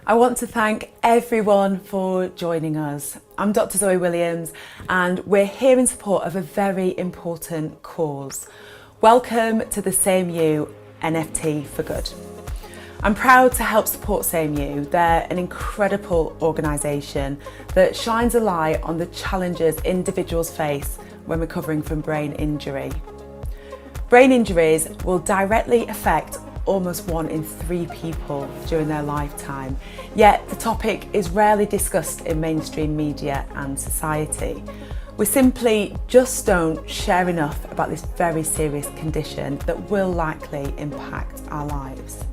I want to thank everyone for joining us. I'm Dr. Zoe Williams and we're here in support of a very important cause. Welcome to the SameYou NFT for Good. I'm proud to help support SameYou. They're an incredible organisation that shines a light on the challenges individuals face when recovering from brain injury. Brain injuries will directly affect almost 1 in 3 people during their lifetime, yet the topic is rarely discussed in mainstream media and society. We simply just don't share enough about this very serious condition that will likely impact our lives.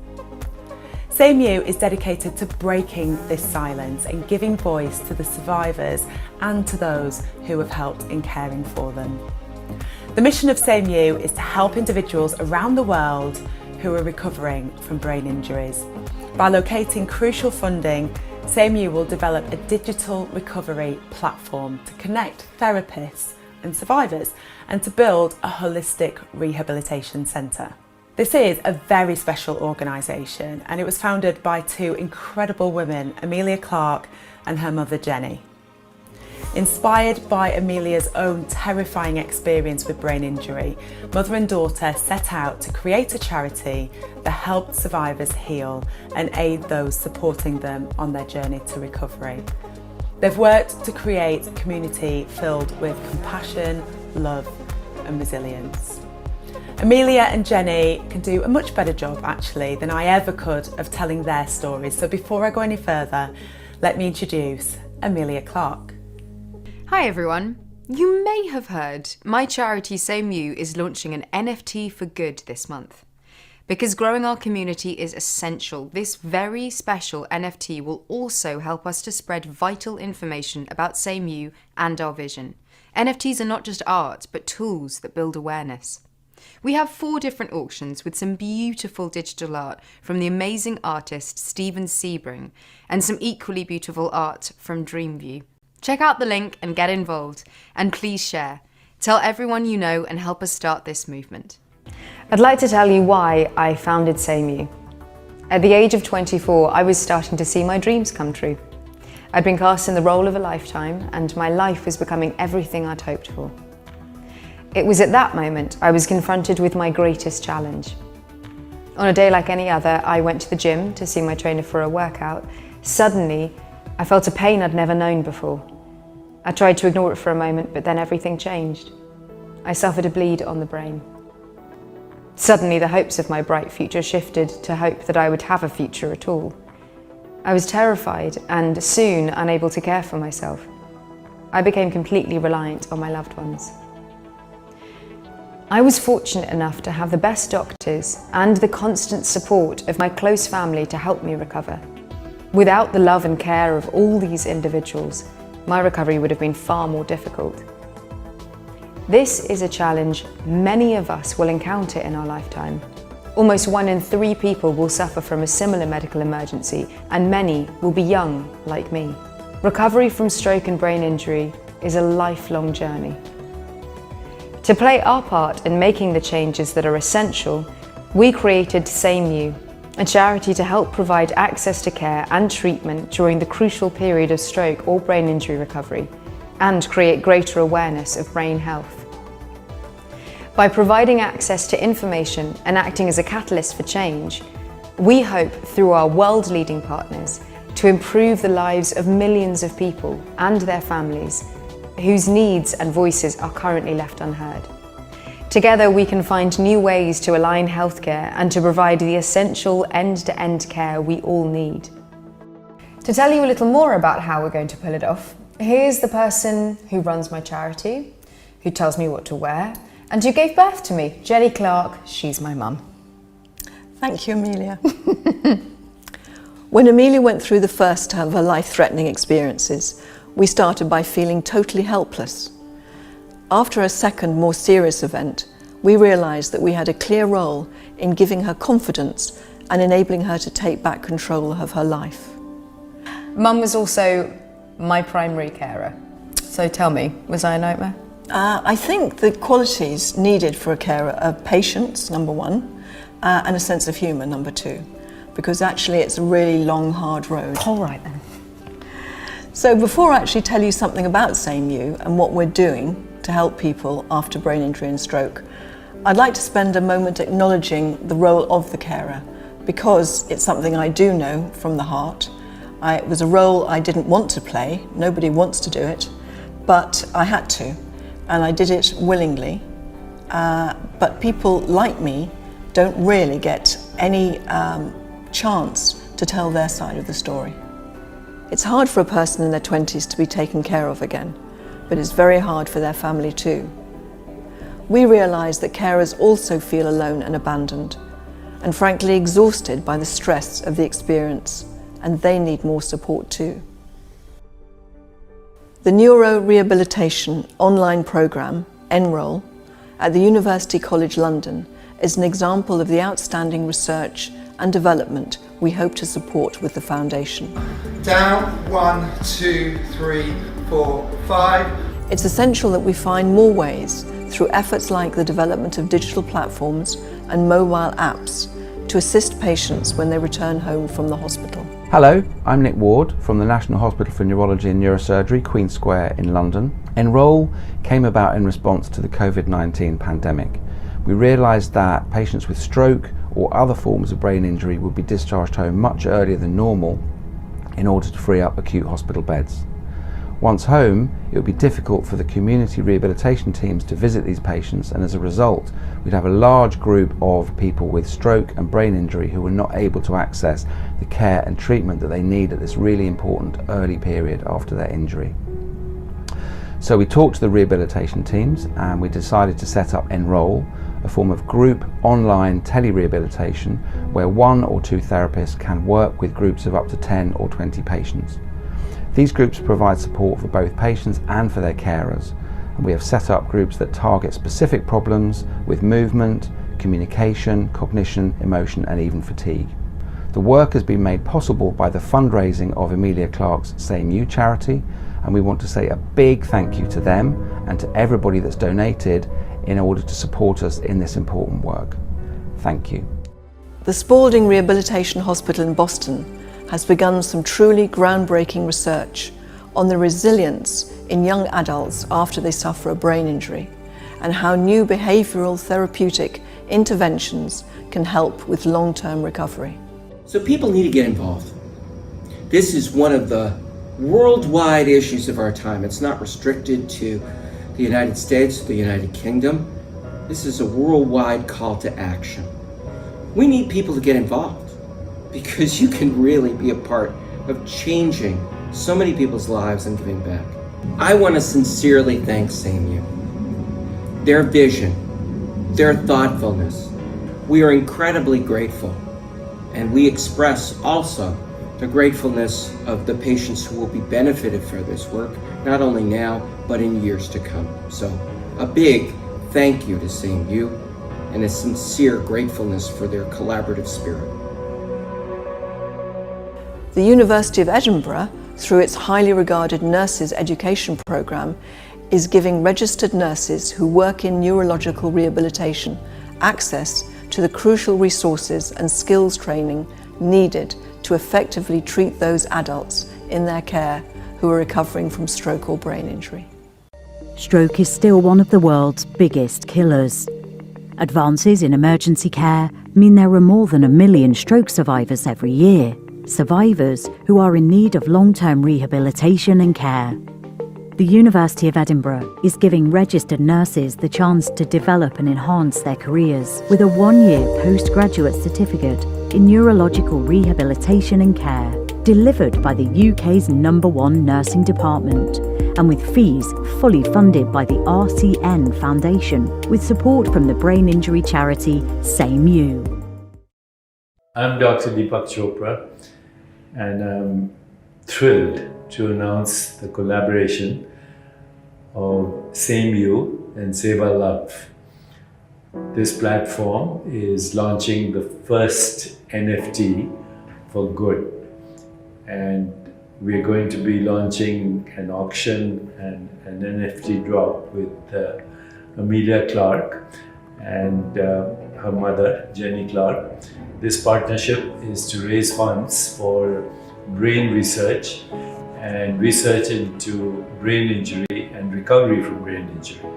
SameYou is dedicated to breaking this silence and giving voice to the survivors and to those who have helped in caring for them. The mission of SameYou is to help individuals around the world who are recovering from brain injuries. By locating crucial funding, SameYou will develop a digital recovery platform to connect therapists and survivors and to build a holistic rehabilitation centre. This is a very special organisation and it was founded by 2 incredible women, Emilia Clarke and her mother Jenny. Inspired by Emilia's own terrifying experience with brain injury, mother and daughter set out to create a charity that helped survivors heal and aid those supporting them on their journey to recovery. They've worked to create a community filled with compassion, love and resilience. Emilia and Jenny can do a much better job actually than I ever could of telling their stories. So before I go any further, let me introduce Emilia Clarke. Hi everyone. You may have heard my charity SameYou is launching an NFT for good this month. Because growing our community is essential, this very special NFT will also help us to spread vital information about SameYou and our vision. NFTs are not just art, but tools that build awareness. We have 4 different auctions with some beautiful digital art from the amazing artist Steven Sebring and some equally beautiful art from Dreamview. Check out the link and get involved, and please share. Tell everyone you know and help us start this movement. I'd like to tell you why I founded SameYou. At the age of 24, I was starting to see my dreams come true. I'd been cast in the role of a lifetime, and my life was becoming everything I'd hoped for. It was at that moment I was confronted with my greatest challenge. On a day like any other, I went to the gym to see my trainer for a workout. Suddenly, I felt a pain I'd never known before. I tried to ignore it for a moment, but then everything changed. I suffered a bleed on the brain. Suddenly, the hopes of my bright future shifted to hope that I would have a future at all. I was terrified and soon unable to care for myself. I became completely reliant on my loved ones. I was fortunate enough to have the best doctors and the constant support of my close family to help me recover. Without the love and care of all these individuals, my recovery would have been far more difficult. This is a challenge many of us will encounter in our lifetime. Almost 1 in 3 people will suffer from a similar medical emergency, and many will be young like me. Recovery from stroke and brain injury is a lifelong journey. To play our part in making the changes that are essential, we created SameYou, a charity to help provide access to care and treatment during the crucial period of stroke or brain injury recovery, and create greater awareness of brain health. By providing access to information and acting as a catalyst for change, we hope through our world-leading partners to improve the lives of millions of people and their families whose needs and voices are currently left unheard. Together we can find new ways to align healthcare and to provide the essential end-to-end care we all need. To tell you a little more about how we're going to pull it off, here's the person who runs my charity, who tells me what to wear, and who gave birth to me, Jenny Clarke. She's my mum. Thank you, Emilia. When Emilia went through the first of her life-threatening experiences, we started by feeling totally helpless. After a second, more serious event, we realised that we had a clear role in giving her confidence and enabling her to take back control of her life. Mum was also my primary carer. So tell me, was I a nightmare? I think the qualities needed for a carer are patience, number one, and a sense of humour, number two. because actually it's a really long, hard road. All right then. So before I actually tell you something about SameYou and what we're doing to help people after brain injury and stroke, I'd like to spend a moment acknowledging the role of the carer, because it's something I do know from the heart. It was a role I didn't want to play, nobody wants to do it, but I had to, and I did it willingly. But people like me don't really get any chance to tell their side of the story. It's hard for a person in their 20s to be taken care of again, but it's very hard for their family too. We realise that carers also feel alone and abandoned, and frankly exhausted by the stress of the experience, and they need more support too. The Neuro Rehabilitation online programme, Enroll, at the University College London is an example of the outstanding research and development we hope to support with the foundation. Down, 1, 2, 3, 4, 5. It's essential that we find more ways through efforts like the development of digital platforms and mobile apps to assist patients when they return home from the hospital. Hello, I'm Nick Ward from the National Hospital for Neurology and Neurosurgery, Queen Square in London. Enroll came about in response to the COVID-19 pandemic. We realised that patients with stroke or other forms of brain injury would be discharged home much earlier than normal in order to free up acute hospital beds. Once home, it would be difficult for the community rehabilitation teams to visit these patients, and as a result, we'd have a large group of people with stroke and brain injury who were not able to access the care and treatment that they need at this really important early period after their injury. So we talked to the rehabilitation teams and we decided to set up Enroll, a form of group online tele-rehabilitation where 1 or 2 therapists can work with groups of up to 10 or 20 patients. These groups provide support for both patients and for their carers, and we have set up groups that target specific problems with movement, communication, cognition, emotion and even fatigue. The work has been made possible by the fundraising of Emilia Clarke's SameYou charity, and we want to say a big thank you to them and to everybody that's donated in order to support us in this important work. Thank you. The Spalding Rehabilitation Hospital in Boston has begun some truly groundbreaking research on the resilience in young adults after they suffer a brain injury and how new behavioural therapeutic interventions can help with long-term recovery. So people need to get involved. This is one of the worldwide issues of our time. It's not restricted to the United States or the United Kingdom. This is a worldwide call to action. We need people to get involved because you can really be a part of changing so many people's lives and giving back. I want to sincerely thank SameYou. Their vision, their thoughtfulness. We are incredibly grateful, and we express also the gratefulness of the patients who will be benefited for this work, not only now, but in years to come. So a big thank you to SameYou and a sincere gratefulness for their collaborative spirit. The University of Edinburgh, through its highly regarded nurses education programme, is giving registered nurses who work in neurological rehabilitation access to the crucial resources and skills training needed to effectively treat those adults in their care who are recovering from stroke or brain injury. Stroke is still one of the world's biggest killers. Advances in emergency care mean there are more than 1 million stroke survivors every year, survivors who are in need of long-term rehabilitation and care. The University of Edinburgh is giving registered nurses the chance to develop and enhance their careers with a 1-year postgraduate certificate in neurological rehabilitation and care, delivered by the UK's #1 nursing department, and with fees fully funded by the RCN Foundation, with support from the brain injury charity SameYou. I'm Dr. Deepak Chopra, and I'm thrilled to announce the collaboration of SameYou and Seva.Love. This platform is launching the first NFT for good, and we're going to be launching an auction and an NFT drop with Emilia Clarke and her mother, Jenny Clarke. This partnership is to raise funds for brain research and research into brain injury and recovery from brain injury.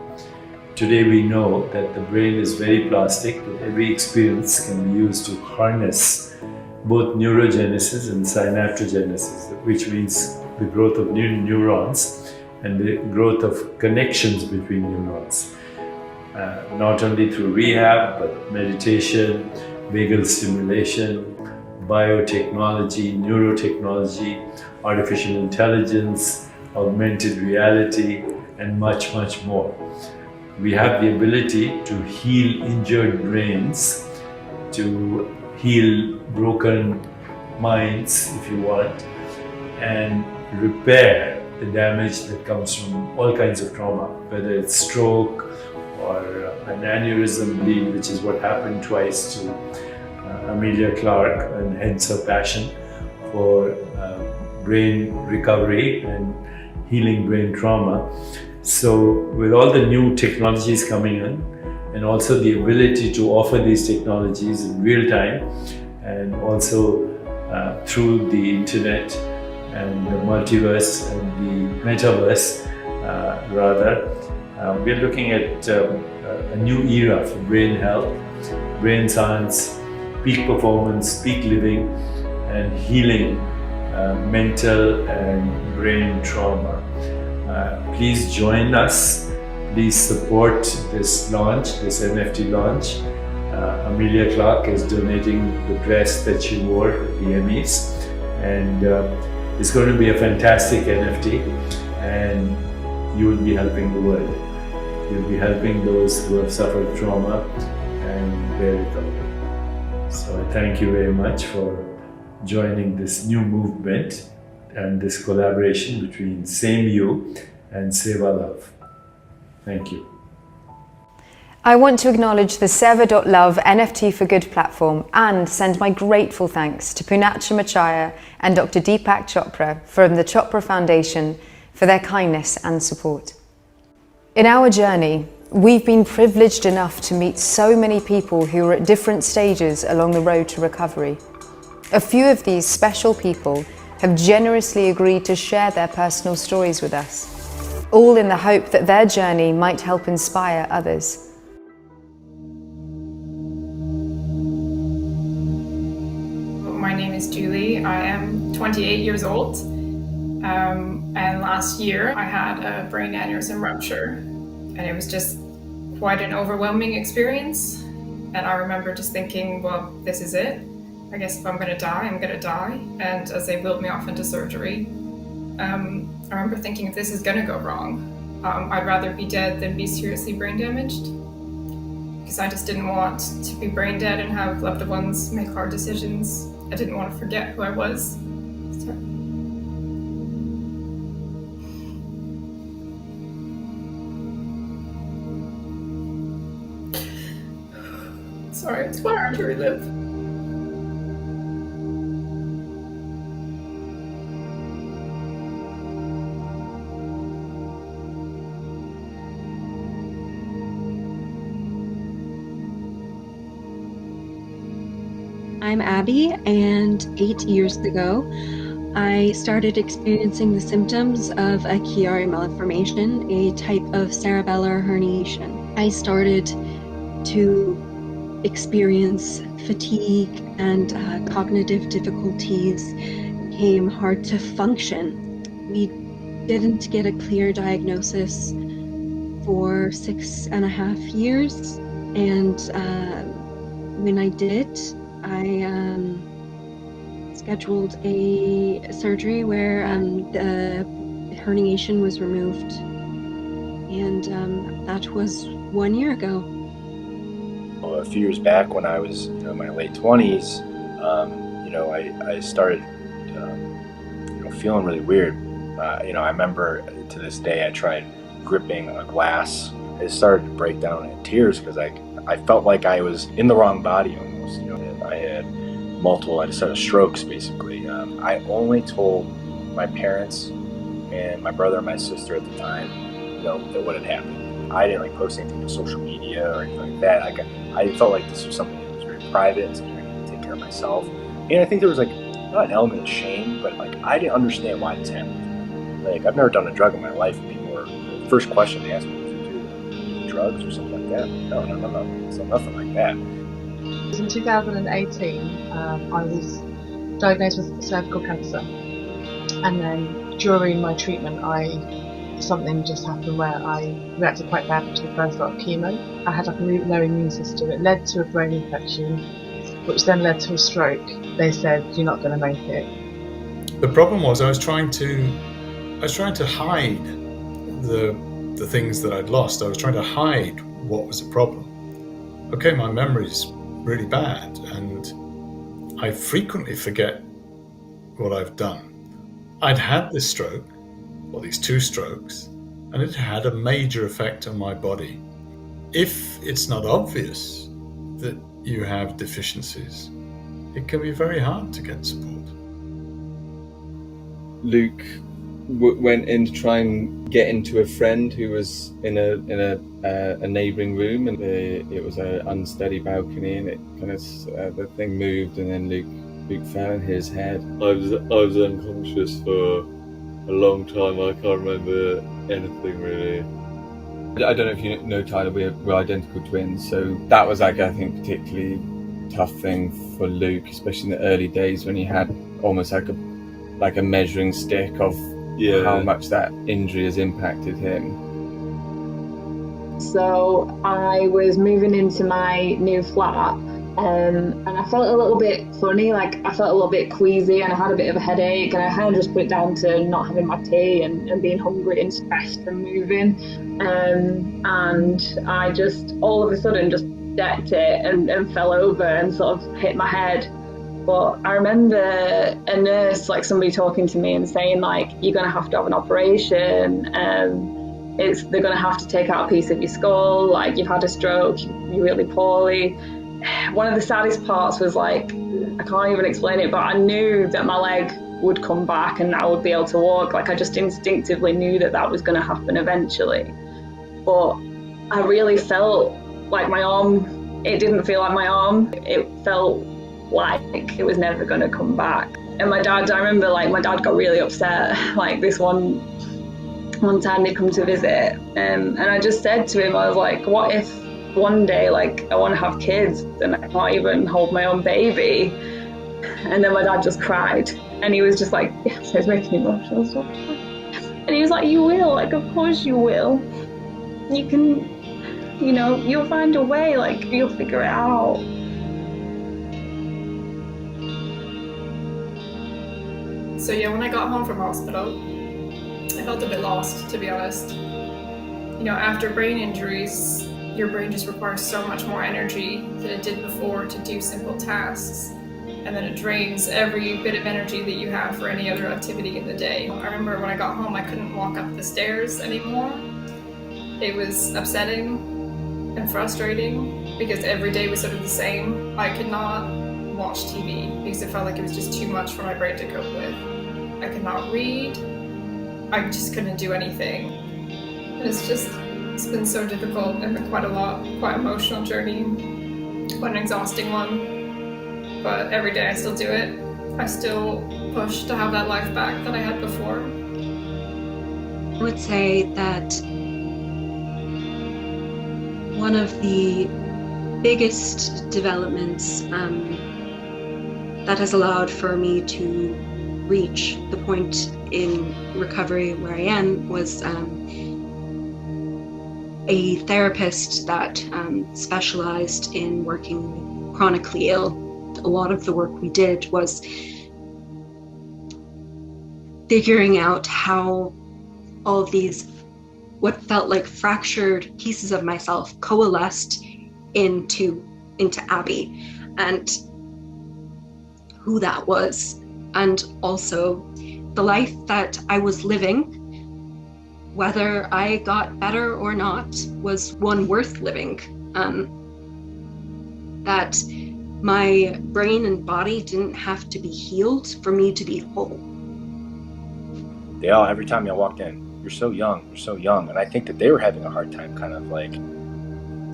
Today we know that the brain is very plastic, that every experience can be used to harness both neurogenesis and synaptogenesis, which means the growth of new neurons and the growth of connections between neurons. Not only through rehab, but meditation, vagal stimulation, biotechnology, neurotechnology, artificial intelligence, augmented reality, and much, much more. We have the ability to heal injured brains, to heal broken minds, if you want, and repair the damage that comes from all kinds of trauma, whether it's stroke or an aneurysm bleed, which is what happened twice to Emilia Clarke, and hence her passion for brain recovery and healing brain trauma. So with all the new technologies coming in, and also the ability to offer these technologies in real time, and also through the internet and the multiverse and the metaverse, we're looking at a new era for brain health, brain science, peak performance, peak living, and healing mental and brain trauma. Please join us. Please support this launch, this NFT launch. Emilia Clarke is donating the dress that she wore at the Emmys, and it's going to be a fantastic NFT, and you will be helping the world. You'll be helping those who have suffered trauma and their recovery. So I thank you very much for joining this new movement and this collaboration between SameYou and Seva.Love. Thank you. I want to acknowledge the Seva.Love NFT for Good platform and send my grateful thanks to Poonacha Machaya and Dr. Deepak Chopra from the Chopra Foundation for their kindness and support. In our journey, we've been privileged enough to meet so many people who are at different stages along the road to recovery. A few of these special people have generously agreed to share their personal stories with us, all in the hope that their journey might help inspire others. My name is Julie. I am 28 years old. And last year I had a brain aneurysm rupture, and it was just quite an overwhelming experience. And I remember just thinking, well, this is it. I guess if I'm going to die, I'm going to die. And as they wheeled me off into surgery, I remember thinking, if this is going to go wrong, I'd rather be dead than be seriously brain damaged. Because I just didn't want to be brain dead and have loved ones make hard decisions. I didn't want to forget who I was. Sorry, it's quite hard to relive. I'm Abby, and 8 years ago, I started experiencing the symptoms of a Chiari malformation, a type of cerebellar herniation. I started to experience fatigue and cognitive difficulties, became hard to function. We didn't get a clear diagnosis for 6.5 years, and when I did, I scheduled a surgery where the herniation was removed, and that was 1 year ago. A few years back, when I was in my late 20s, I started feeling really weird. I remember to this day I tried gripping a glass. It started to break down in tears because I felt like I was in the wrong body almost. I had I just had strokes basically. I only told my parents and my brother and my sister at the time, that what had happened. I didn't post anything to social media or anything like that. I felt like this was something that was very private and something I needed to take care care of myself. And I think there was like, not an element of shame, but like I didn't understand why this happened. Like I've never done a drug in my life, and people were, the first question they asked me, did you do drugs or something like that? No, so nothing like that. In 2018, I was diagnosed with cervical cancer, and then during my treatment, something just happened where I reacted quite badly to the first lot of chemo. I had like a really low immune system. It led to a brain infection, which then led to a stroke. They said, "You're not going to make it." The problem was I was trying to hide the things that I'd lost. I was trying to hide what was the problem. Okay, my memory's really bad, and I frequently forget what I've done. I'd had this stroke, or these 2 strokes, and it had a major effect on my body. If it's not obvious that you have deficiencies, it can be very hard to get support. Luke went in to try and get into a friend who was in a neighbouring room, and it was an unsteady balcony, and it kind of the thing moved, and then Luke fell and hit his head. I was unconscious for a long time. I can't remember anything really. I don't know if you know, Tyler, we're identical twins, so that was like, I think, particularly tough thing for Luke, especially in the early days when he had almost like a measuring stick of how much that injury has impacted him. So I was moving into my new flat, and I felt a little bit funny, like I felt a little bit queasy, and I had a bit of a headache, and I kind of just put it down to not having my tea and being hungry and stressed from moving, and I just all of a sudden just decked it and fell over and sort of hit my head. But I remember a nurse, like somebody talking to me and saying, like, you're going to have an operation, they're going to have to take out a piece of your skull, like you've had a stroke, you're really poorly. One of the saddest parts was, like, I can't even explain it, but I knew that my leg would come back and I would be able to walk. Like, I just instinctively knew that was going to happen eventually. But I really felt like my arm, it didn't feel like my arm, it felt like it was never going to come back. And my dad, I remember, like, my dad got really upset, like this one time they come to visit, and I just said to him, I was like, what if one day, like, I want to have kids and I can't even hold my own baby? And then my dad just cried, and he was just like, yes, it's making me emotional, so. And he was like, you will, like, of course you will. You can, you know, you'll find a way, like, you'll figure it out. So yeah, when I got home from hospital, I felt a bit lost, to be honest. You know, after brain injuries, your brain just requires so much more energy than it did before to do simple tasks. And then it drains every bit of energy that you have for any other activity in the day. I remember when I got home, I couldn't walk up the stairs anymore. It was upsetting and frustrating because every day was sort of the same. I could not watch TV because it felt like it was just too much for my brain to cope with. I could not read. I just couldn't do anything. And it's been so difficult and quite emotional journey, quite an exhausting one. But every day I still do it. I still push to have that life back that I had before. I would say that one of the biggest developments that has allowed for me to reach the point in recovery where I am was a therapist that specialized in working with chronically ill. A lot of the work we did was figuring out how all of these, what felt like fractured pieces of myself, coalesced into Abby, and who that was, and also the life that I was living, whether I got better or not, was one worth living. That my brain and body didn't have to be healed for me to be whole. Every time I walked in, you're so young. And I think that they were having a hard time kind of like,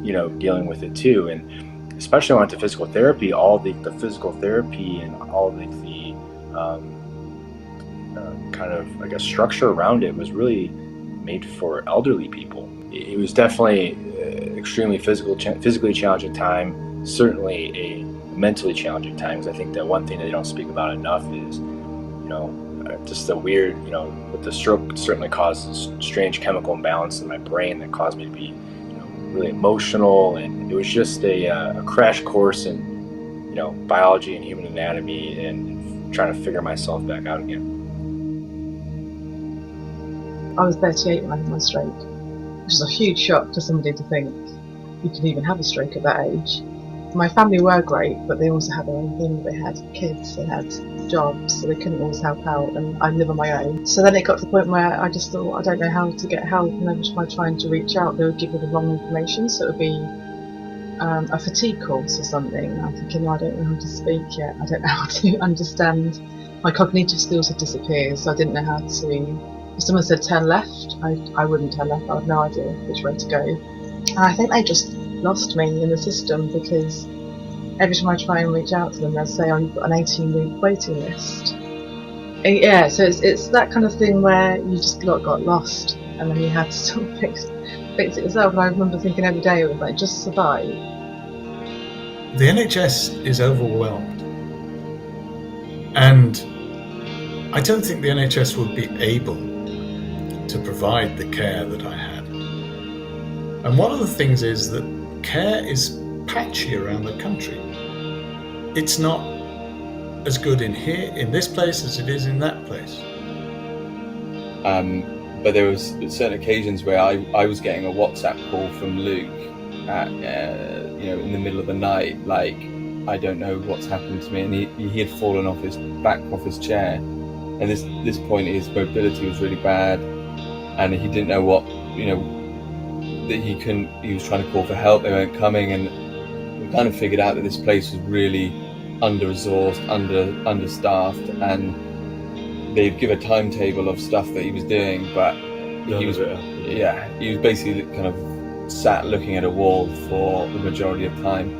you know, dealing with it too. And especially when I went to physical therapy, all the physical therapy and all the kind of, I guess, structure around it was really made for elderly people. It was definitely extremely physically challenging time, certainly a mentally challenging time, because I think that one thing that they don't speak about enough is, just the weird, with the stroke certainly causes strange chemical imbalance in my brain that caused me to be, really emotional, and it was just a crash course in, biology and human anatomy and trying to figure myself back out again. I was 38 when I had my stroke, which is a huge shock to somebody to think you could even have a stroke at that age. My family were great, but they also had their own thing. They had kids, they had jobs, so they couldn't always help out, and I live on my own. So then it got to the point where I just thought, I don't know how to get help, and every time I tried to reach out, they would give me the wrong information, so it would be a fatigue course or something. And I'm thinking, I don't know how to speak yet, I don't know how to understand. My cognitive skills had disappeared, so I didn't know how to. If someone said turn left, I wouldn't turn left. I had no idea which way to go. And I think they just lost me in the system, because every time I try and reach out to them, they'll say, oh, you've got an 18-week waiting list. And yeah, so it's that kind of thing where you just got lost, and then you had to sort of fix it yourself. And I remember thinking every day, it was like, just survive. The NHS is overwhelmed, and I don't think the NHS would be able to provide the care that I had. And one of the things is that care is patchy around the country. It's not as good in this place as it is in that place. But there was certain occasions where I was getting a WhatsApp call from Luke at, in the middle of the night, like, I don't know what's happened to me, and he had fallen off his chair, and this point his mobility was really bad, and he didn't know what, that he was trying to call for help, they weren't coming, and we kind of figured out that this place was really under-resourced, understaffed, and they'd give a timetable of stuff that he was doing, but he was basically kind of sat looking at a wall for the majority of time,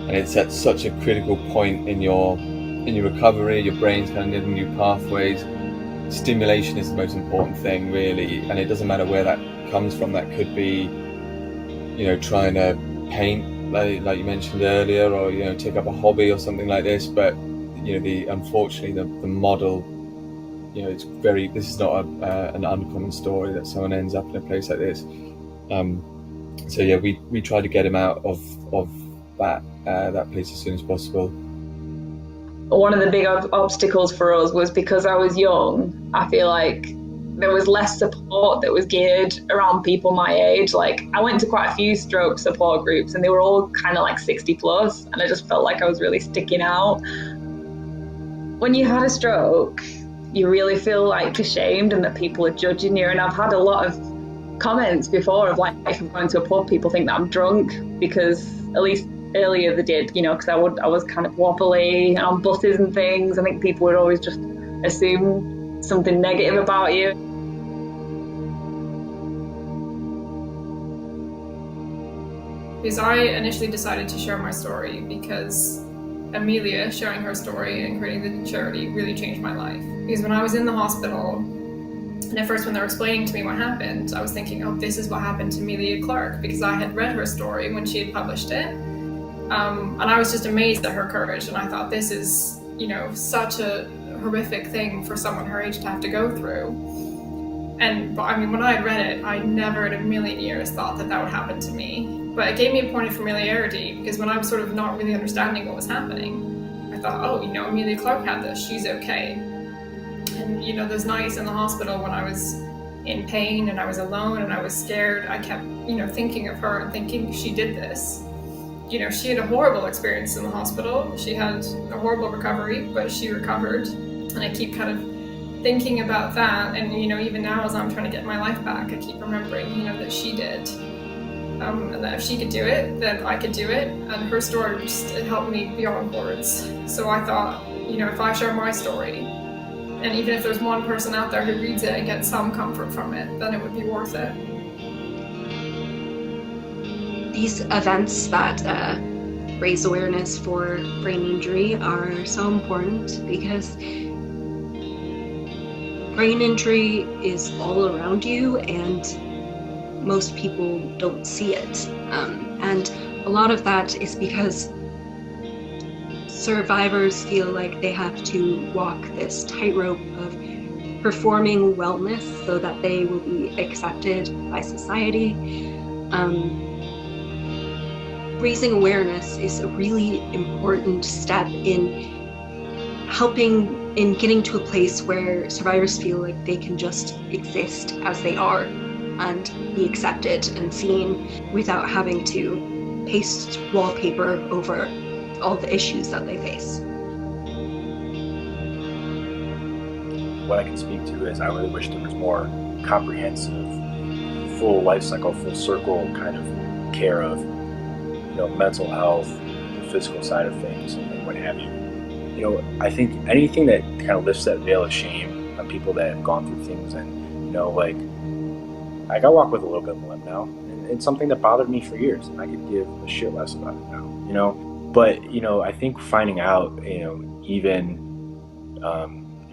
and it's at such a critical point in your recovery. Your brain's kind of needing new pathways. Stimulation is the most important thing, really, and it doesn't matter where that comes from. That could be, trying to paint, like you mentioned earlier, or take up a hobby or something like this. But unfortunately, the model, it's this is not an uncommon story that someone ends up in a place like this. So yeah, we try to get him out of that place as soon as possible. One of the big obstacles for us was because I was young. I feel like there was less support that was geared around people my age. Like, I went to quite a few stroke support groups, and they were all kind of like 60 plus, and I just felt like I was really sticking out. When you had a stroke, you really feel like ashamed and that people are judging you. And I've had a lot of comments before of like, if I'm going to a pub, people think that I'm drunk, because at least earlier they did, because I was kind of wobbly on buses and things. I think people would always just assume something negative about you. Because I initially decided to share my story because Emilia sharing her story and creating the charity really changed my life. Because when I was in the hospital, and at first when they were explaining to me what happened, I was thinking, oh, this is what happened to Emilia Clarke, because I had read her story when she had published it. And I was just amazed at her courage, and I thought, this is, such a horrific thing for someone her age to have to go through. But I mean, when I had read it, I never in a million years thought that would happen to me. But it gave me a point of familiarity, because when I was sort of not really understanding what was happening, I thought, oh, Emilia Clarke had this, she's okay. And those nights in the hospital when I was in pain and I was alone and I was scared, I kept, thinking of her and thinking, she did this. She had a horrible experience in the hospital. She had a horrible recovery, but she recovered. And I keep kind of thinking about that. And, even now as I'm trying to get my life back, I keep remembering, that she did. And that if she could do it, then I could do it. And her story it helped me beyond words. So I thought, if I share my story, and even if there's one person out there who reads it and gets some comfort from it, then it would be worth it. These events that raise awareness for brain injury are so important, because brain injury is all around you and most people don't see it. And a lot of that is because survivors feel like they have to walk this tightrope of performing wellness so that they will be accepted by society. Raising awareness is a really important step in helping in getting to a place where survivors feel like they can just exist as they are and be accepted and seen without having to paste wallpaper over all the issues that they face. What I can speak to is I really wish there was more comprehensive, full life cycle, full circle kind of care of, mental health, the physical side of things, and what have you. I think anything that kind of lifts that veil of shame on people that have gone through things, and like I walk with a little bit of a limp now, and it's something that bothered me for years, and I could give a shit less about it now, But I think finding out, even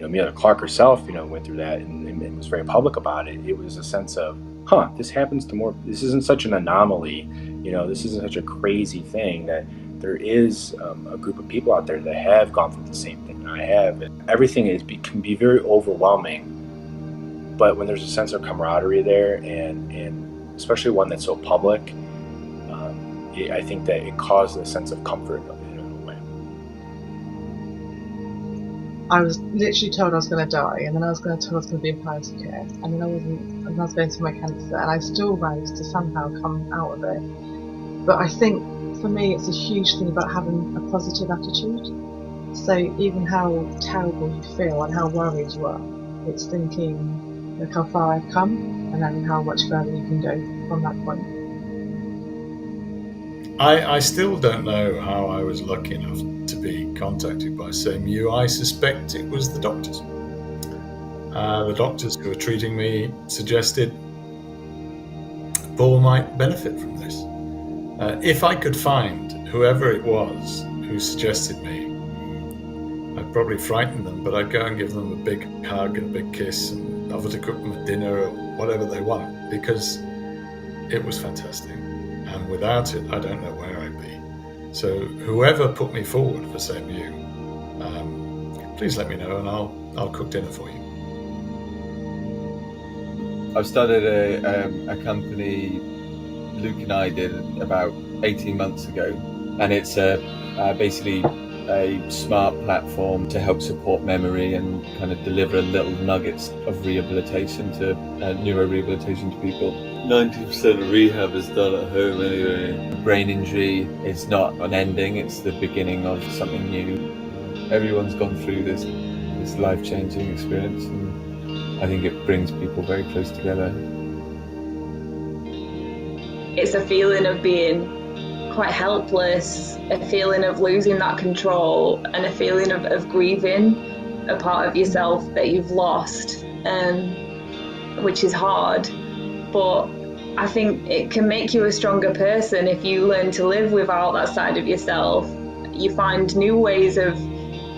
Emilia Clarke herself, went through that and was very public about it. It was a sense of, this happens to more. This isn't such an anomaly. This isn't such a crazy thing, that there is a group of people out there that have gone through the same thing I have. And everything can be very overwhelming, but when there's a sense of camaraderie there, and especially one that's so public, I think that it caused a sense of comfort in a way. I was literally told I was going to die, and then I was told I was going to be in palliative care, and then I was going through my cancer, and I still managed to somehow come out of it. But I think for me it's a huge thing about having a positive attitude. So even how terrible you feel and how worried you are, it's thinking, look how far I've come, and then how much further you can go from that point. I still don't know how I was lucky enough to be contacted by SameYou. I suspect it was the doctors. The doctors who were treating me suggested Paul might benefit from this. If I could find whoever it was who suggested me, I'd probably frighten them, but I'd go and give them a big hug and a big kiss and offer to cook them a dinner or whatever they want, because it was fantastic. And without it, I don't know where I'd be. So whoever put me forward for SameYou, please let me know and I'll cook dinner for you. I've started a company Luke and I did about 18 months ago, and it's basically a smart platform to help support memory and kind of deliver little nuggets of rehabilitation to neurorehabilitation to people. 90% of rehab is done at home anyway. Brain injury is not an ending, it's the beginning of something new. Everyone's gone through this life-changing experience, and I think it brings people very close together. It's a feeling of being quite helpless, a feeling of losing that control, and a feeling of grieving a part of yourself that you've lost, which is hard. But I think it can make you a stronger person if you learn to live without that side of yourself. You find new ways of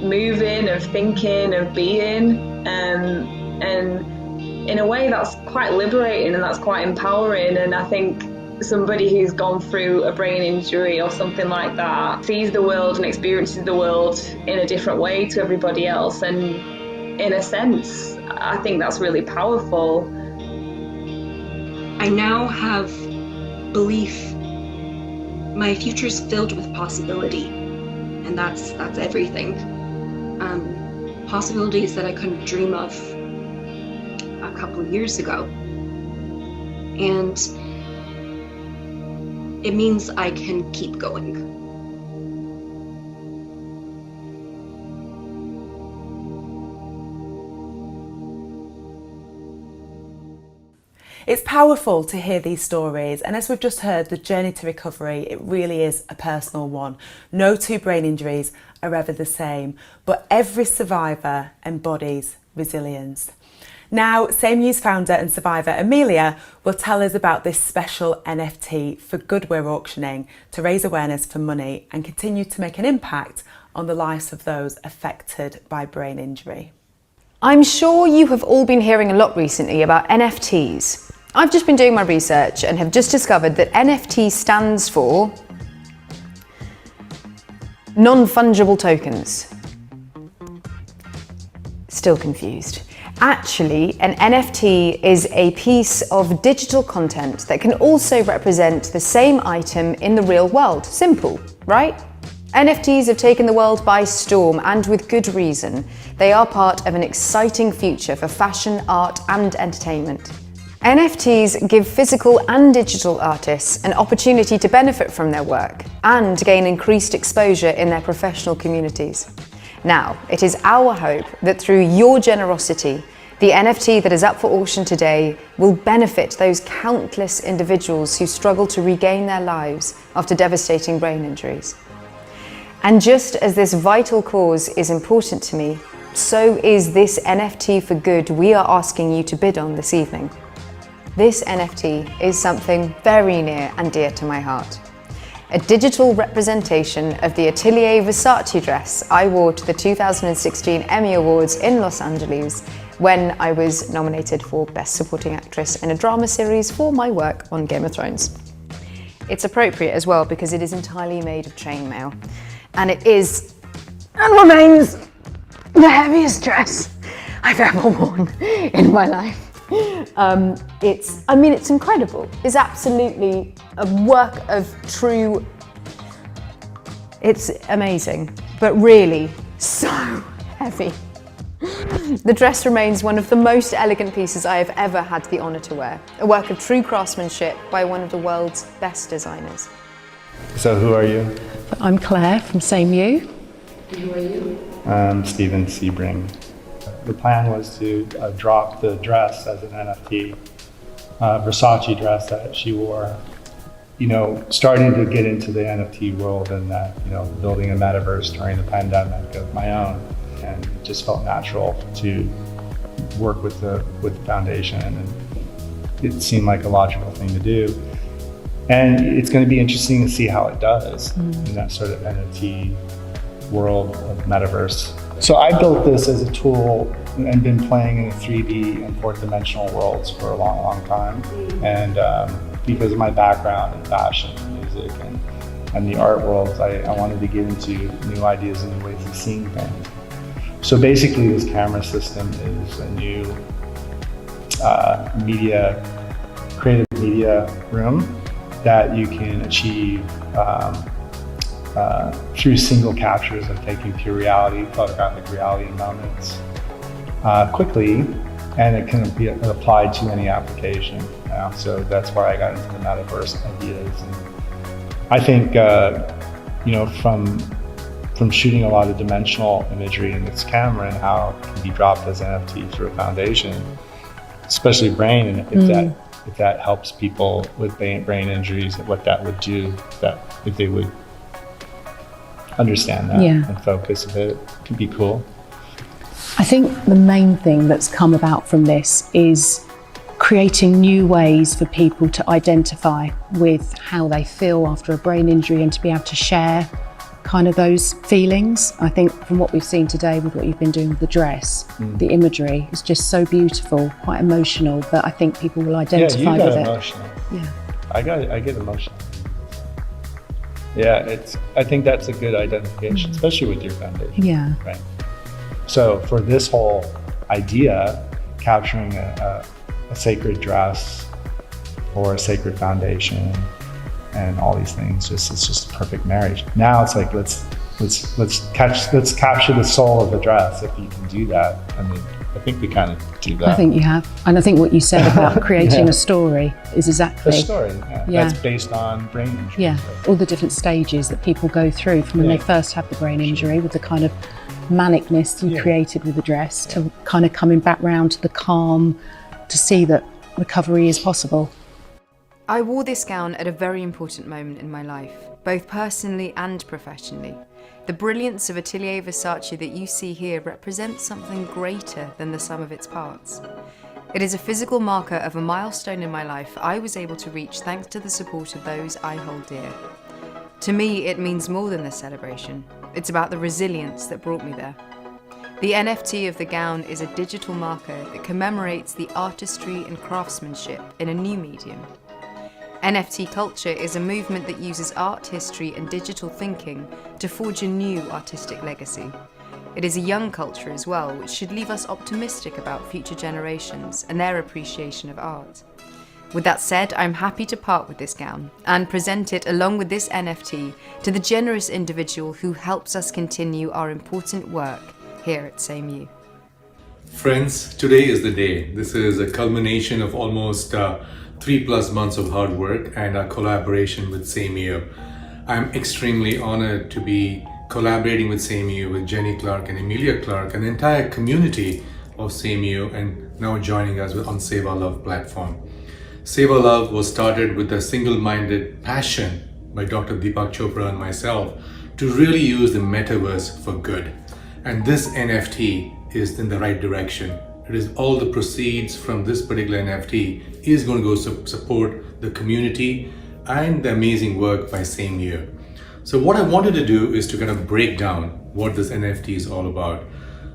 moving, of thinking, of being, and in a way that's quite liberating and that's quite empowering. And I think somebody who's gone through a brain injury or something like that sees the world and experiences the world in a different way to everybody else, and in a sense I think that's really powerful. I now have belief. My future's filled with possibility, and that's everything. Possibilities that I couldn't dream of a couple of years ago. And it means I can keep going. It's powerful to hear these stories, and as we've just heard, the journey to recovery, it really is a personal one. No two brain injuries are ever the same, but every survivor embodies resilience. Now, SameYou's founder and survivor Emilia will tell us about this special NFT for good we're auctioning to raise awareness for money and continue to make an impact on the lives of those affected by brain injury. I'm sure you have all been hearing a lot recently about NFTs. I've just been doing my research and have just discovered that NFT stands for non-fungible tokens. Still confused. Actually, an NFT is a piece of digital content that can also represent the same item in the real world. Simple, right? NFTs have taken the world by storm, and with good reason. They are part of an exciting future for fashion, art, and entertainment. NFTs give physical and digital artists an opportunity to benefit from their work and gain increased exposure in their professional communities. Now, it is our hope that through your generosity, the NFT that is up for auction today will benefit those countless individuals who struggle to regain their lives after devastating brain injuries. And just as this vital cause is important to me, so is this NFT for good we are asking you to bid on this evening. This NFT is something very near and dear to my heart. A digital representation of the Atelier Versace dress I wore to the 2016 Emmy Awards in Los Angeles when I was nominated for Best Supporting Actress in a Drama Series for my work on Game of Thrones. It's appropriate as well because it is entirely made of chainmail, and it is and remains the heaviest dress I've ever worn in my life. It's incredible. It's absolutely a work of true, it's amazing, but really so heavy. The dress remains one of the most elegant pieces I have ever had the honour to wear, a work of true craftsmanship by one of the world's best designers. So who are you? I'm Claire from SameYou. Who are you? I'm Stephen Sebring. The plan was to drop the dress as an NFT, Versace dress that she wore. You know, starting to get into the NFT world and that, you know, building a metaverse during the pandemic of my own. And it just felt natural to work with the foundation, and it seemed like a logical thing to do. And it's going to be interesting to see how it does in that sort of NFT world of metaverse. So I built this as a tool and been playing in the 3D and 4th dimensional worlds for a long, long time. And because of my background in fashion, music, and the art worlds, I wanted to get into new ideas and new ways of seeing things. So basically this camera system is a new creative media room that you can achieve through single captures of taking pure reality, photographic reality moments quickly, and it can be applied to any application. So that's why I got into the metaverse ideas. And I think, you know, from shooting a lot of dimensional imagery in this camera and how it can be dropped as NFT through a foundation, especially brain, and if that helps people with brain injuries, what that would do, if they would understand that and focus a bit, it could be cool. I think the main thing that's come about from this is creating new ways for people to identify with how they feel after a brain injury and to be able to share kind of those feelings. I think from what we've seen today with what you've been doing with the dress, the imagery is just so beautiful, quite emotional, but I think people will identify with it. Emotional. Yeah, I get emotional. Yeah, I think that's a good identification, especially with your foundation. Yeah. Right. So for this whole idea, capturing a sacred dress or a sacred foundation and all these things, it's just a perfect marriage. Now it's like let's capture the soul of the dress. If you can do that, I mean, I think we kind of do that. I think you have, and I think what you said about creating a story is exactly a story. That's based on brain injury. Yeah, all the different stages that people go through from when they first have the brain injury with the kind of manicness you created with the dress to kind of coming back round to the calm to see that recovery is possible. I wore this gown at a very important moment in my life, both personally and professionally. The brilliance of Atelier Versace that you see here represents something greater than the sum of its parts. It is a physical marker of a milestone in my life I was able to reach thanks to the support of those I hold dear. To me, it means more than the celebration. It's about the resilience that brought me there. The NFT of the gown is a digital marker that commemorates the artistry and craftsmanship in a new medium. NFT culture is a movement that uses art history and digital thinking to forge a new artistic legacy. It is a young culture as well, which should leave us optimistic about future generations and their appreciation of art. With that said, I'm happy to part with this gown and present it along with this NFT to the generous individual who helps us continue our important work here at SameYou. Friends, today is the day. This is a culmination of almost 3+ months of hard work and a collaboration with SameYou. I'm extremely honored to be collaborating with SameYou, with Jenny Clarke and Emilia Clarke, and the entire community of SameYou, and now joining us on Seva.Love platform. Seva.Love was started with a single-minded passion by Dr. Deepak Chopra and myself to really use the metaverse for good. And this NFT is in the right direction. It is all the proceeds from this particular NFT is going to go support the community and the amazing work by SameYou. So what I wanted to do is to kind of break down what this NFT is all about.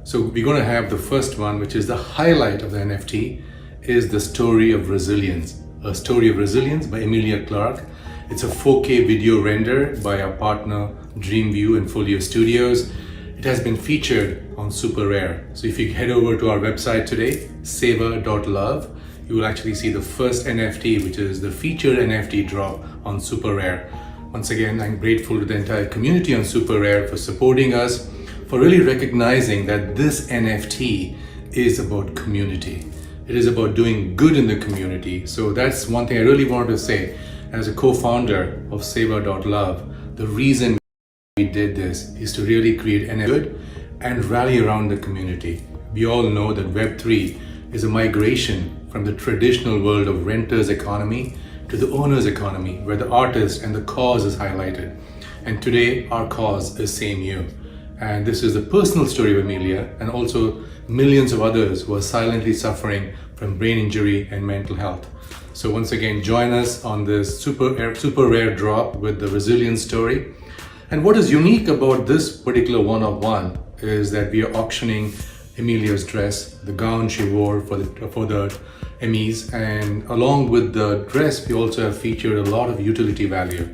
So we're going to have the first one, which is the highlight of the NFT, is the story of resilience. A Story of Resilience by Emilia Clarke. It's a 4K video render by our partner Dreamview and Folio Studios. It has been featured on Super Rare. So if you head over to our website today, Seva.Love, you will actually see the first NFT, which is the featured NFT drop on Super Rare. Once again, I'm grateful to the entire community on Super Rare for supporting us, for really recognizing that this NFT is about community. It is about doing good in the community. So that's one thing I really wanted to say. As a co-founder of Seva.Love, the reason we did this is to really create an good and rally around the community. We all know that Web3 is a migration from the traditional world of renters economy to the owner's economy, where the artist and the cause is highlighted. And today our cause is SameYou. And this is the personal story of Emilia and also millions of others who are silently suffering from brain injury and mental health. So once again, join us on this super rare drop with the resilience story. And what is unique about this particular one-of-one is that we are auctioning Emilia's dress, the gown she wore for the Emmys, and along with the dress, we also have featured a lot of utility value.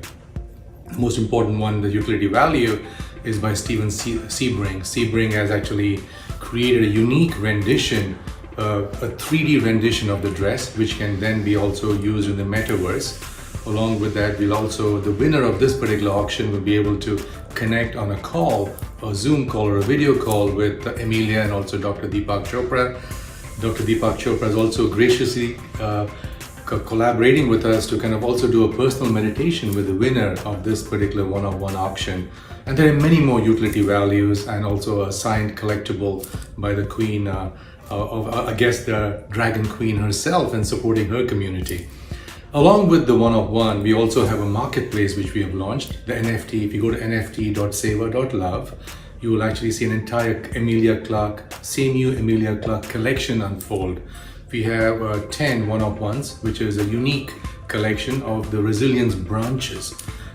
The most important one, the utility value, is by Steven Sebring. Sebring has actually created a unique rendition, a 3D rendition of the dress, which can then be also used in the metaverse. Along with that, the winner of this particular auction will be able to connect on a call, a Zoom call or a video call with Emilia and also Dr. Deepak Chopra. Dr. Deepak Chopra is also graciously collaborating with us to kind of also do a personal meditation with the winner of this particular one-of-one auction. And there are many more utility values and also a signed collectible by the Queen, I guess the Dragon Queen herself, and supporting her community. Along with the one-of-one, we also have a marketplace which we have launched, the NFT. If you go to nft.seva.love, you will actually see an entire Emilia Clarke, SameYou Emilia Clarke collection unfold. We have 10 one-of-ones, which is a unique collection of the resilience branches.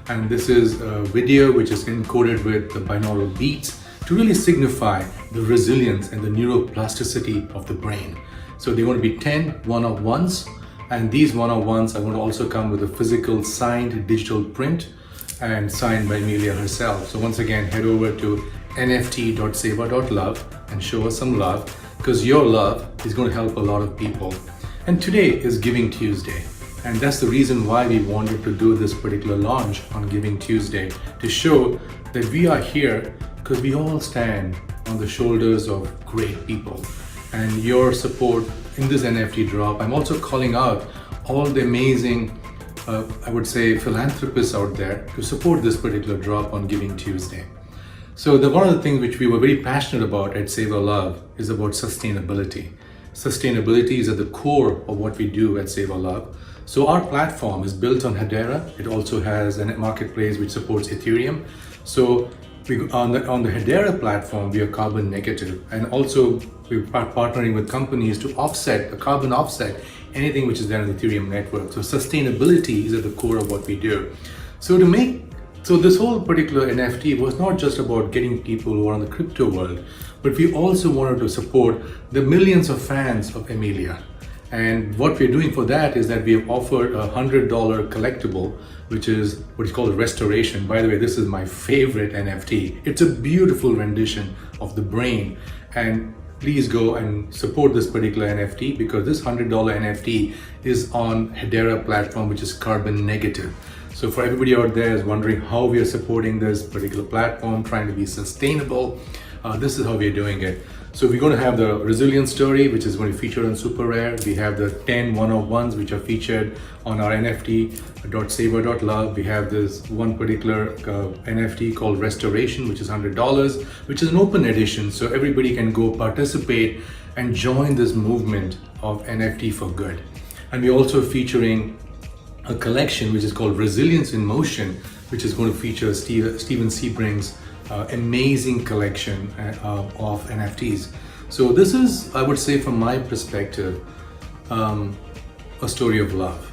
And this is a video which is encoded with the binaural beats to really signify the resilience and the neuroplasticity of the brain. So they're going to be 10 one-of-ones. And these one-of-ones are going to also come with a physical signed digital print and signed by Emilia herself. So once again, head over to nft.seva.love and show us some love, because your love is going to help a lot of people. And today is Giving Tuesday. And that's the reason why we wanted to do this particular launch on Giving Tuesday, to show that we are here because we all stand on the shoulders of great people. And your support in this NFT drop, I'm also calling out all the amazing, I would say, philanthropists out there to support this particular drop on Giving Tuesday. So one of the things which we were very passionate about at Seva.Love is about sustainability. Sustainability is at the core of what we do at Seva.Love. So our platform is built on Hedera. It also has a marketplace which supports Ethereum. So On the Hedera platform, we are carbon negative, and also we're partnering with companies to offset, a carbon offset, anything which is there on the Ethereum network. So sustainability is at the core of what we do. So this whole particular NFT was not just about getting people who are on the crypto world, but we also wanted to support the millions of fans of Emilia. And what we're doing for that is that we have offered a $100 collectible, which is what is called a restoration. By the way, this is my favorite NFT. It's a beautiful rendition of the brain. And please go and support this particular NFT, because this $100 NFT is on Hedera platform, which is carbon negative. So for everybody out there is wondering how we are supporting this particular platform, trying to be sustainable, this is how we are doing it. So we're going to have the resilience story, which is going to feature on Super Rare. We have the 10 one-of-ones, which are featured on our NFT.Seva.Love. We have this one particular NFT called Restoration, which is $100, which is an open edition. So everybody can go participate and join this movement of NFT for good. And we're also featuring a collection which is called Resilience in Motion, which is going to feature Steven Sebring's amazing collection of NFTs. So this is, I would say, from my perspective, a story of love,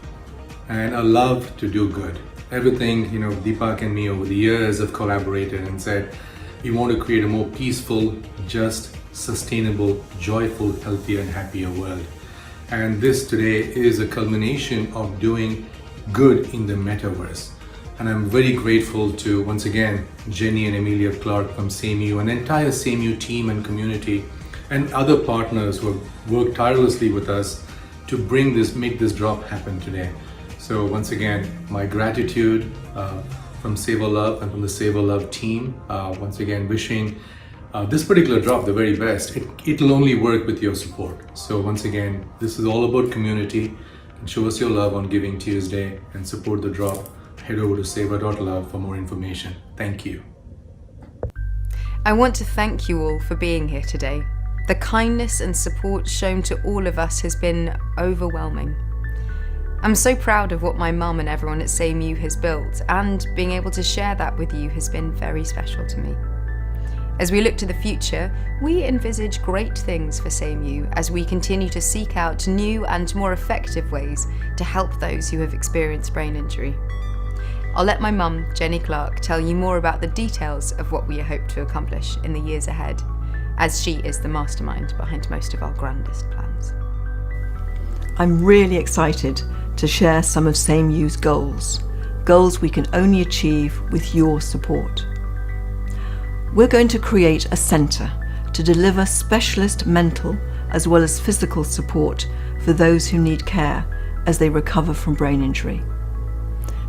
and a love to do good. Everything, Deepak and me over the years have collaborated and said, we want to create a more peaceful, just, sustainable, joyful, healthier and happier world. And this today is a culmination of doing good in the metaverse. And I'm very grateful to, once again, Jenny and Emilia Clarke from SameYou, an entire SameYou team and community, and other partners who have worked tirelessly with us to make this drop happen today. So once again, my gratitude from Seva.Love and from the Seva.Love team. Once again, wishing this particular drop the very best. It'll only work with your support. So once again, this is all about community. And show us your love on Giving Tuesday and support the drop. Head over to Seva.Love for more information. Thank you. I want to thank you all for being here today. The kindness and support shown to all of us has been overwhelming. I'm so proud of what my mum and everyone at SameYou has built, and being able to share that with you has been very special to me. As we look to the future, we envisage great things for SameYou as we continue to seek out new and more effective ways to help those who have experienced brain injury. I'll let my mum, Jenny Clarke, tell you more about the details of what we hope to accomplish in the years ahead, as she is the mastermind behind most of our grandest plans. I'm really excited to share some of SameYou's goals we can only achieve with your support. We're going to create a centre to deliver specialist mental as well as physical support for those who need care as they recover from brain injury.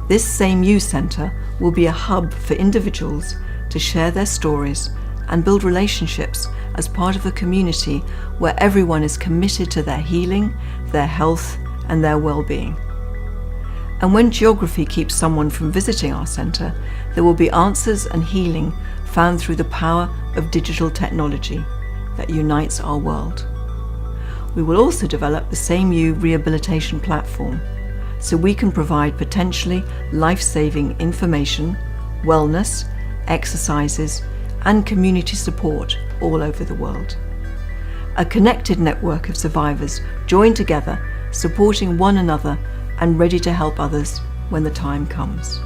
This SameYou Centre will be a hub for individuals to share their stories and build relationships as part of a community where everyone is committed to their healing, their health and their well-being. And when geography keeps someone from visiting our centre, there will be answers and healing found through the power of digital technology that unites our world. We will also develop the SameYou rehabilitation platform, so we can provide potentially life-saving information, wellness, exercises, and community support all over the world. A connected network of survivors joined together, supporting one another and ready to help others when the time comes,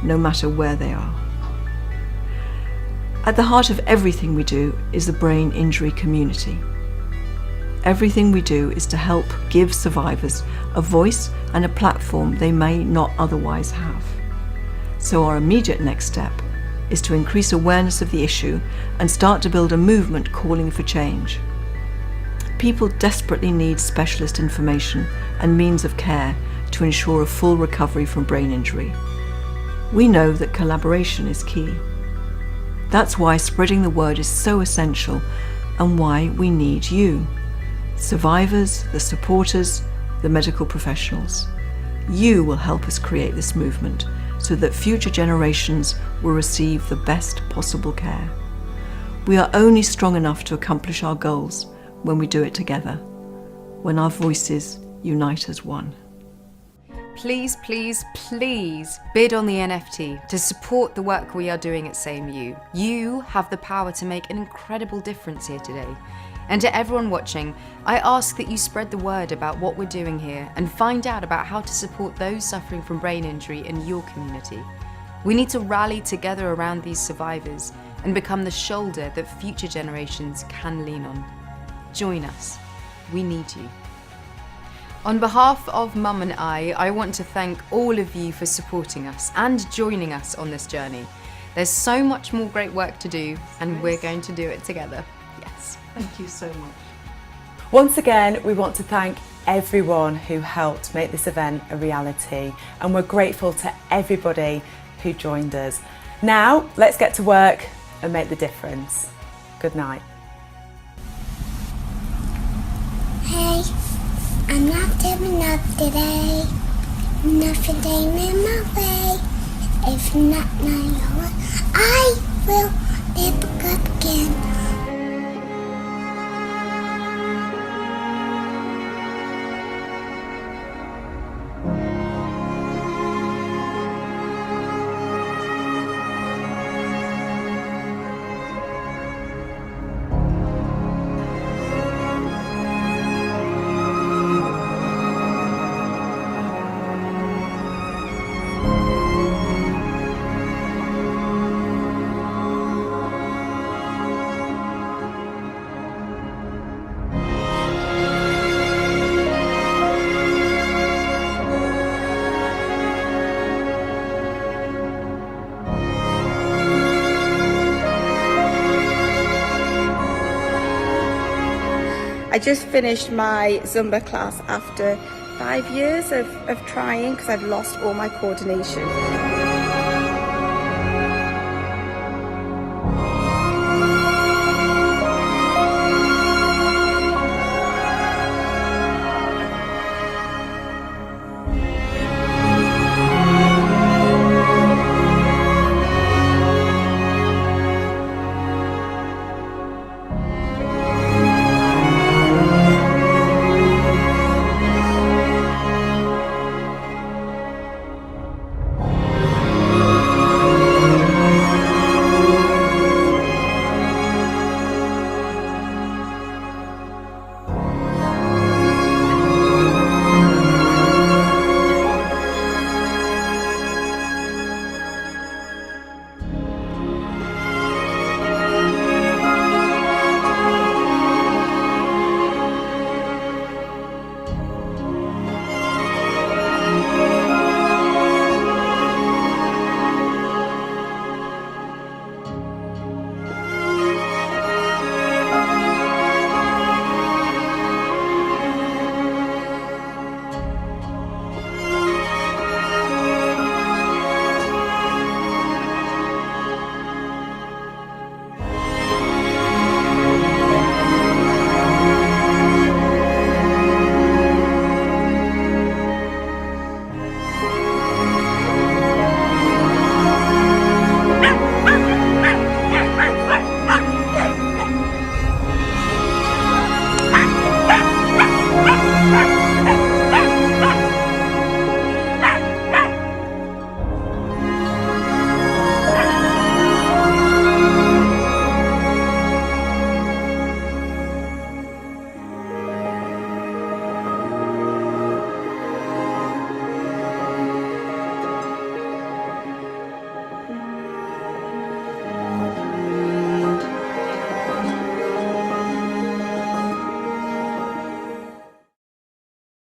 no matter where they are. At the heart of everything we do is the brain injury community. Everything we do is to help give survivors a voice and a platform they may not otherwise have. So our immediate next step is to increase awareness of the issue and start to build a movement calling for change. People desperately need specialist information and means of care to ensure a full recovery from brain injury. We know that collaboration is key. That's why spreading the word is so essential and why we need you. Survivors, the supporters, the medical professionals. You will help us create this movement so that future generations will receive the best possible care. We are only strong enough to accomplish our goals when we do it together, when our voices unite as one. please, please, please bid on the NFT to support the work we are doing at SameYou. You have the power to make an incredible difference here today. And to everyone watching, I ask that you spread the word about what we're doing here and find out about how to support those suffering from brain injury in your community. We need to rally together around these survivors and become the shoulder that future generations can lean on. Join us. We need you. On behalf of Mum and I want to thank all of you for supporting us and joining us on this journey. There's so much more great work to do, and we're going to do it together. Yes. Thank you so much. Once again, we want to thank everyone who helped make this event a reality, and we're grateful to everybody who joined us. Now, let's get to work and make the difference. Good night. Hey, I'm not doing enough today. Nothing came in my way. If not now, I will never up again. I just finished my Zumba class after 5 years of trying because I've lost all my coordination.